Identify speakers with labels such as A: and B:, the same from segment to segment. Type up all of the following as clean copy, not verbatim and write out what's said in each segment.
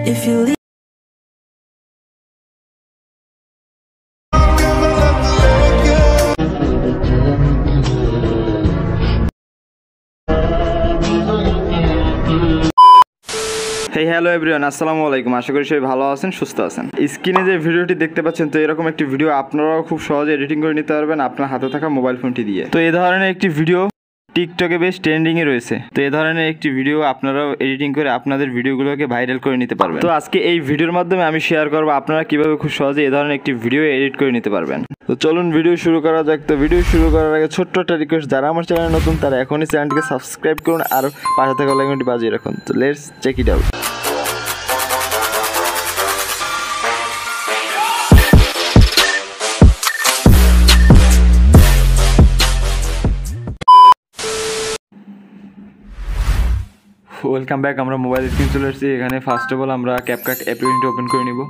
A: if you leave.
B: Hey hello everyone, আসসালামু আলাইকুম। আশা করি সবাই ভালো আছেন, সুস্থ আছেন। স্ক্রিনে যে ভিডিওটি দেখতে পাচ্ছেন, তো এরকম একটি ভিডিও আপনারাও খুব সহজে এডিটিং করে নিতে পারবেন আপনার হাতে থাকা মোবাইল ফোনটি দিয়ে। তো এই ধরনের একটি ভিডিও টিকটকে বেশ ট্রেন্ডিংয়ে রয়েছে। তো এই ধরনের একটি ভিডিও আপনারাও এডিটিং করে আপনাদের ভিডিওগুলোকে ভাইরাল করে নিতে পারবেন। তো আজকে এই ভিডিওর মাধ্যমে আমি শেয়ার করবো আপনারা কিভাবে খুব সহজে এই ধরনের একটি ভিডিও এডিট করে নিতে পারবেন। তো চলুন ভিডিও শুরু করা যাক। তো ভিডিও শুরু করার আগে ছোট্ট একটা রিকোয়েস্ট, যারা আমার চ্যানেলে নতুন তারা এখনই চ্যানেলটিকে সাবস্ক্রাইব করুন আর পাশে থাকা বেল আইকনটি বাজিয়ে রাখুন। তো let's check it out. Welcome back. আমরা মোবাইল স্ক্রিন চলে এসেছি। এখানে ফার্স্ট অফ অল আমরা ক্যাপকাট অ্যাপ্লিকেশনটি ওপেন করে নিব।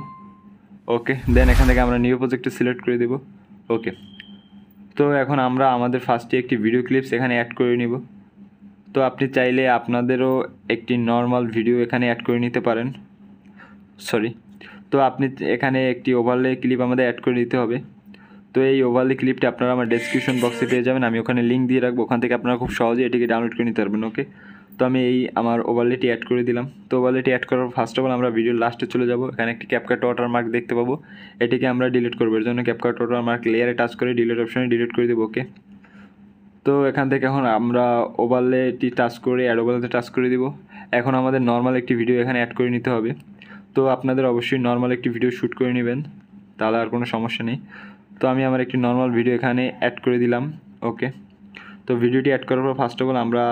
B: ওকে, দেন এখান থেকে আমরা নিউ প্রজেক্টটি সিলেক্ট করে দেব। ওকে, তো এখন আমরা আমাদের ফার্স্টে একটি ভিডিও ক্লিপস এখানে অ্যাড করে নিব। তো আপনি চাইলে আপনাদেরও একটি নর্মাল ভিডিও এখানে অ্যাড করে নিতে পারেন। তো আপনি এখানে একটি ওভারলে ক্লিপ আমাদের অ্যাড করে নিতে হবে। তো এই ওভারলে ক্লিপটা আপনারা আমার ডেসক্রিপশন বক্সে পেয়ে যাবেন, আমি ওখানে লিঙ্ক দিয়ে রাখবো, ওখান থেকে আপনারা খুব সহজে এটিকে ডাউনলোড করে নিতে পারবেন। ওকে, তো আমি আমার ওভারলেটি অ্যাড করে দিলাম। তো ওভারলেটি অ্যাড করার ফার্স্ট অফ অল আমরা ভিডিওর লাস্টে চলে যাব। এখানে একটি ক্যাপকাট ওয়াটারমার্ক দেখতে পাবো, এটিকে আমরা ডিলিট করবো। এর জন্য ক্যাপকাট ওয়াটারমার্ক লেয়ারে টাচ করে ডিলিট অপশনে ডিলিট করে দেবো। ওকে, তো এখান থেকে এখন আমরা ওভারলেটি টাচ করে অ্যাড ওভারলেতে টাচ করে দিব। এখন আমাদের নর্মাল একটি ভিডিও এখানে অ্যাড করে নিতে হবে। তো আপনাদের অবশ্যই নর্মাল একটি ভিডিও শ্যুট করে নেবেন, তাহলে আর কোনো সমস্যা নেই। তো আমি আমার একটি নর্মাল ভিডিও এখানে অ্যাড করে দিলাম। ওকে, তো ভিডিওটি অ্যাড করার পর ফার্স্ট অফ অল আমরা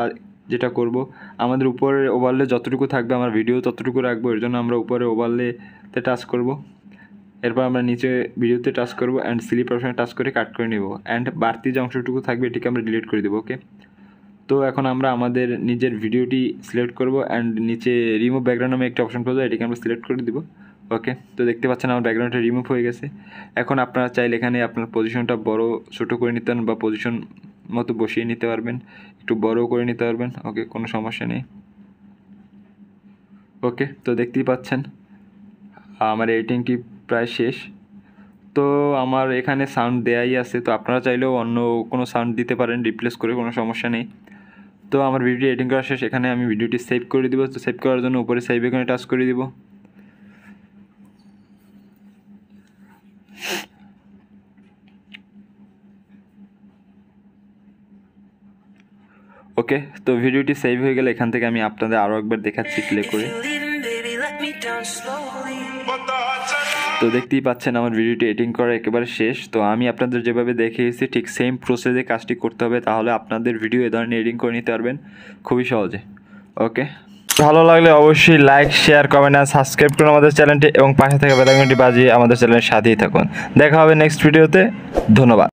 B: যেটা করব, আমাদের উপরে ওভারলে যতটুকু থাকবে আমার ভিডিও ততটুকু রাখবো। এর জন্য আমরা উপরে ওভারলেতে টাচ করব, এরপর আমরা নিচে ভিডিওতে টাচ করব অ্যান্ড স্লিপ অপশনে টাচ করে কাট করে নেব অ্যান্ড বাড়তি যে অংশটুকু থাকবে এটিকে আমরা ডিলিট করে দেবো। ওকে, তো এখন আমরা আমাদের নিজের ভিডিওটি সিলেক্ট করব অ্যান্ড নিচে রিমুভ ব্যাকগ্রাউন্ড নামে একটা অপশন পাবো, এটিকে আমরা সিলেক্ট করে দেবো। ওকে, তো দেখতে পাচ্ছেন আমার ব্যাকগ্রাউন্ডটা রিমুভ হয়ে গেছে। এখন আপনারা চাইলে এখানে আপনার পজিশনটা বড় ছোটো করে নিতে পারেন বা পজিশন মতো বসিয়ে নিতে পারবেন, একটু বড়ও করে নিতে পারবেন। ওকে, কোনো সমস্যা নেই। ওকে, তো দেখতেই পাচ্ছেন আমার এডিটিংটি প্রায় শেষ। তো আমার এখানে সাউন্ড দেয়াই আছে, তো আপনারা চাইলেও অন্য কোনো সাউন্ড দিতে পারেন রিপ্লেস করে, কোনো সমস্যা নেই। তো আমার ভিডিওটি এডিটিং করা শেষ। এখানে আমি ভিডিওটি সেভ করে দিব। তো সেভ করার জন্য উপরে সেভ এখানে টাচ করে দিব। ওকে, তো ভিডিওটি সেভ হয়ে গেলে এখান থেকে আমি আপনাদের আরও একবার দেখাচ্ছি প্লে করে। তো দেখতেই পাচ্ছেন আমার ভিডিওটি এডিটিং করা একেবারে শেষ। তো আমি আপনাদের যেভাবে দেখিয়েছি ঠিক সেম প্রসেসে কাজটি করতে হবে, তাহলে আপনাদের ভিডিও এ ধরনের এডিটিং করে নিতে পারবেন খুবই সহজে। ওকে, ভালো লাগলে অবশ্যই লাইক শেয়ার কমেন্ট আর সাবস্ক্রাইব করুন আমাদের চ্যানেলটি এবং পাশে থাকা বেল আইকনটি বাজিয়ে আমাদের চ্যানেলের সাথেই থাকুন। দেখা হবে নেক্সট ভিডিওতে। ধন্যবাদ।